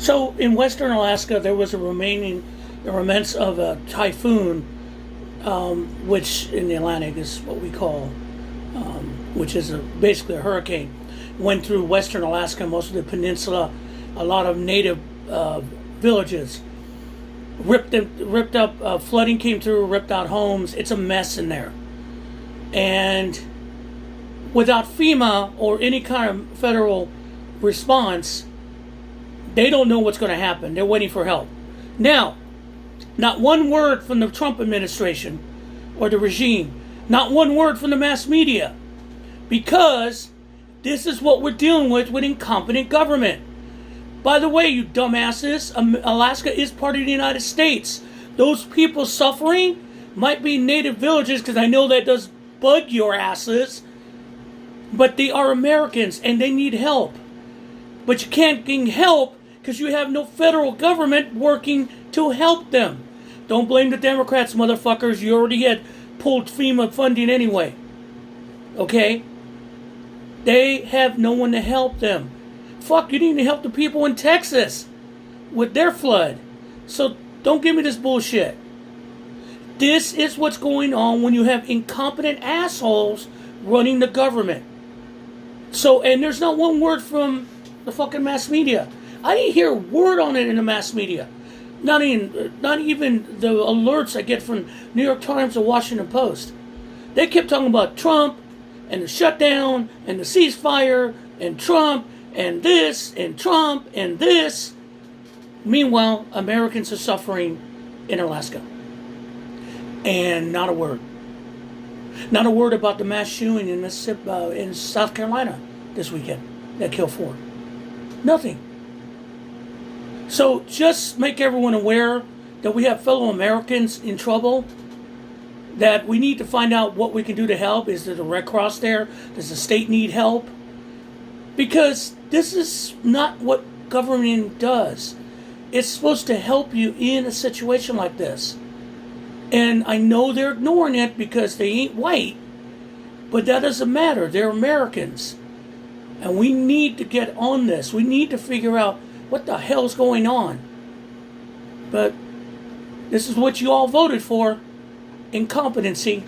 So in western Alaska, there was the remnants of a typhoon, which in the Atlantic is what we call, which is basically a hurricane. Went through western Alaska, most of the peninsula, a lot of native villages. Ripped up, flooding came through, ripped out homes. It's a mess in there. And without FEMA or any kind of federal response, they don't know what's going to happen. They're waiting for help. Now, not one word from the Trump administration or the regime. Not one word from the mass media. Because this is what we're dealing with incompetent government. By the way, you dumbasses, Alaska is part of the United States. Those people suffering might be native villages, because I know that does bug your asses. But they are Americans and they need help. But you can't get help because you have no federal government working to help them. Don't blame the Democrats, motherfuckers. You already had pulled FEMA funding anyway. Okay? They have no one to help them. Fuck, you need to help the people in Texas with their flood. So don't give me this bullshit. This is what's going on when you have incompetent assholes running the government. So, and there's not one word from the fucking mass media. I didn't hear a word on it in the mass media. Not even the alerts I get from New York Times or Washington Post. They kept talking about Trump and the shutdown and the ceasefire and Trump and this and Trump and this. Meanwhile, Americans are suffering in Alaska. And not a word. Not a word about the mass shooting in Mississippi, in South Carolina this weekend that killed 4. Nothing. So just make everyone aware that we have fellow Americans in trouble, that we need to find out what we can do to help. Is there the Red Cross there? Does the state need help? Because this is not what government does. It's supposed to help you in a situation like this. And I know they're ignoring it because they ain't white, but that doesn't matter. They're Americans. And we need to get on this. We need to figure out what the hell's going on. But this is what you all voted for. Incompetency.